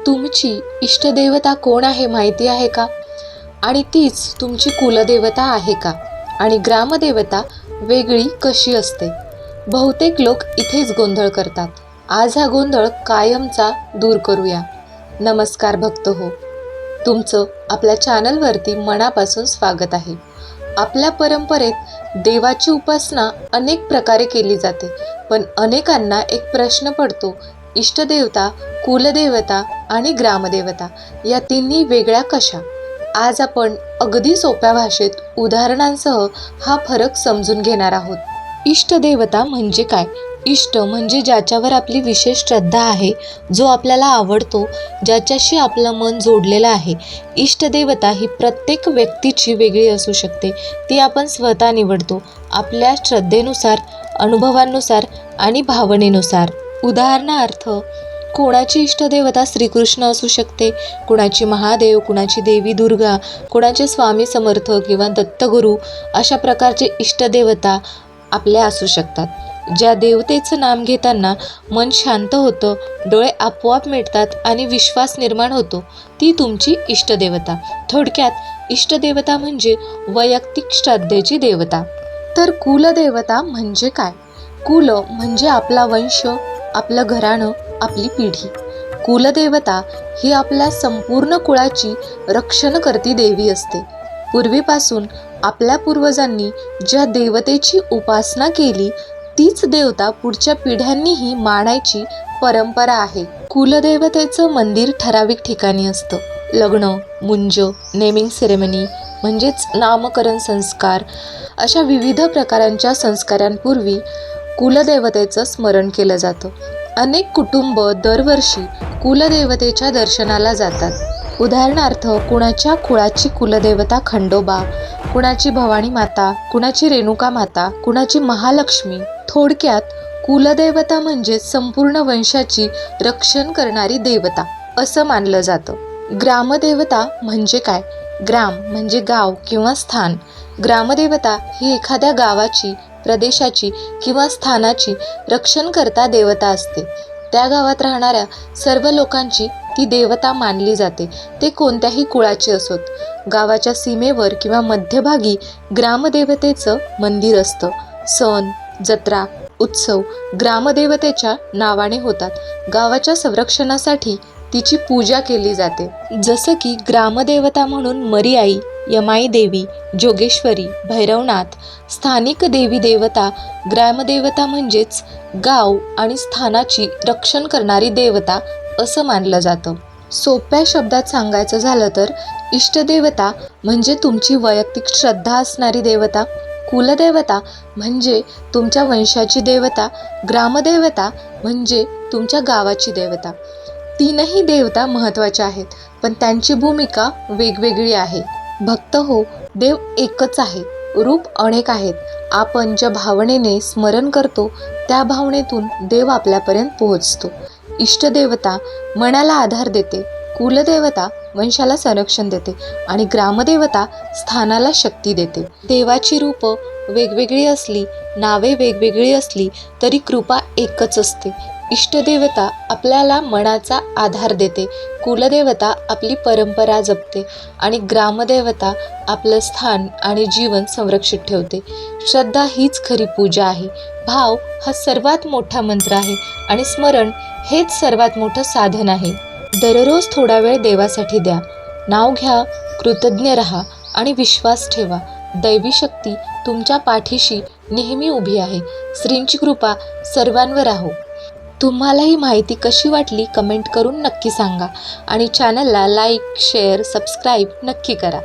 तुमची इष्टदेवता कोण आहे माहिती आहे का? आणि तीच तुमची कुलदेवता आहे का? आणि ग्रामदेवता वेगळी कशी असते? बहुतेक लोक इथेच गोंधळ करतात. आज हा गोंधळ कायमचा दूर करूया. नमस्कार भक्त हो, तुमचं आपल्या चॅनलवरती मनापासून स्वागत आहे. आपल्या परंपरेत देवाची उपासना अनेक प्रकारे केली जाते, पण अनेकांना एक प्रश्न पडतो, इष्टदेवता, कुलदेवता आणि ग्रामदेवता या तिन्ही वेगळ्या कशा? आज आपण अगदी सोप्या भाषेत उदाहरणांसह हा फरक समजून घेणार आहोत. इष्टदेवता म्हणजे काय? इष्ट म्हणजे ज्याच्यावर आपली विशेष श्रद्धा आहे, जो आपल्याला आवडतो, ज्याच्याशी आपलं मन जोडलेलं आहे. इष्टदेवता ही प्रत्येक व्यक्तीची वेगळी असू शकते. ती आपण स्वतः निवडतो, आपल्या श्रद्धेनुसार, अनुभवांनुसार आणि भावनेनुसार. उदाहरणार्थ, कोणाची इष्टदेवता श्रीकृष्ण असू शकते, कुणाची महादेव, कुणाची देवी दुर्गा, कुणाचे स्वामी समर्थ किंवा दत्तगुरू. अशा प्रकारचे इष्टदेवता आपल्या असू शकतात. ज्या देवतेचं नाम घेताना मन शांत होतं, डोळे आपोआप मिटतात आणि विश्वास निर्माण होतो, ती तुमची इष्टदेवता. थोडक्यात इष्टदेवता म्हणजे वैयक्तिक श्रद्धेची देवता. तर कुलदेवता म्हणजे काय? कुल म्हणजे आपला वंश, आपलं घराणं, आपली पिढी. कुलदेवता ही आपल्या संपूर्ण कुळाची रक्षणकर्ती देवी असते. पूर्वीपासून आपल्या पूर्वजांनी ज्या देवतेची उपासना केली, तीच देवता पुढच्या पिढ्यांनीही मानायची परंपरा आहे. कुलदेवतेचं मंदिर ठराविक ठिकाणी असतं. लग्न, मुंज, नेमिंग सेरेमनी म्हणजेच नामकरण संस्कार, अशा विविध प्रकारांच्या संस्कारांपूर्वी कुलदेवतेचं स्मरण केलं जातं. अनेक कुटुंब दरवर्षी कुलदेवतेच्या दर्शनाला जातात. उदाहरणार्थ, कुणाच्या कुळाची कुलदेवता खंडोबा, कुणाची भवानी माता, कुणाची रेणुका माता, कुणाची महालक्ष्मी. थोडक्यात कुलदेवता म्हणजे संपूर्ण वंशाची रक्षण करणारी देवता असं मानलं जातं. ग्रामदेवता म्हणजे काय? ग्राम म्हणजे गाव किंवा स्थान. ग्रामदेवता ही एखाद्या गावाची, प्रदेशाची किंवा स्थानाची रक्षणकर्ता देवता असते. त्या गावात राहणाऱ्या सर्व लोकांची ती देवता मानली जाते, ते कोणत्याही कुळाचे असोत. गावाच्या सीमेवर किंवा मध्यभागी ग्रामदेवतेचं मंदिर असतं. सण, जत्रा, उत्सव ग्रामदेवतेच्या नावाने होतात. गावाच्या संरक्षणासाठी तिची पूजा केली जाते. जसं की ग्रामदेवता म्हणून मरीआई, यमाई देवी, जोगेश्वरी, भैरवनाथ. स्थानिक देवी देवता. ग्रामदेवता म्हणजेच गाव आणि स्थानाची रक्षण करणारी देवता असं मानलं जातं. सोप्या शब्दात सांगायचं झालं तर इष्टदेवता म्हणजे तुमची वैयक्तिक श्रद्धा असणारी देवता. कुलदेवता म्हणजे तुमच्या वंशाची देवता. ग्रामदेवता म्हणजे तुमच्या गावाची देवता. तीनही देवता महत्त्वाच्या आहेत, पण त्यांची भूमिका वेगवेगळी आहे. भक्त हो, देव एकच आहे, रूप अनेक आहेत. आपण ज्या भावनेने स्मरण करतो, त्या भावनेतून देव आपल्यापर्यंत पोहोचतो. इष्टदेवता मनाला आधार देते, कुलदेवता वंशाला संरक्षण देते आणि ग्रामदेवता स्थानाला शक्ती देते. देवाची रूपं वेगवेगळी असली, नावे वेगवेगळी असली तरी कृपा एकच असते. इष्टदेवता आपल्याला मनाचा आधार देते, कुलदेवता आपली परंपरा जपते आणि ग्रामदेवता आपलं स्थान आणि जीवन संरक्षित ठेवते. श्रद्धा हीच खरी पूजा आहे. भाव हा सर्वात मोठा मंत्र आहे आणि स्मरण हेच सर्वात मोठं साधन आहे. दररोज थोडा वेळ देवासाठी द्या. नाव घ्या, कृतज्ञ राहा आणि विश्वास ठेवा. दैवी शक्ती तुमच्या पाठीशी नेहमी उभी आहे. श्रींची कृपा सर्वांवर राहो. तुम्हाला ही माहिती कशी वाटली कमेंट करून नक्की सांगा आणि चॅनलला लाईक, शेअर, सबस्क्राईब नक्की करा.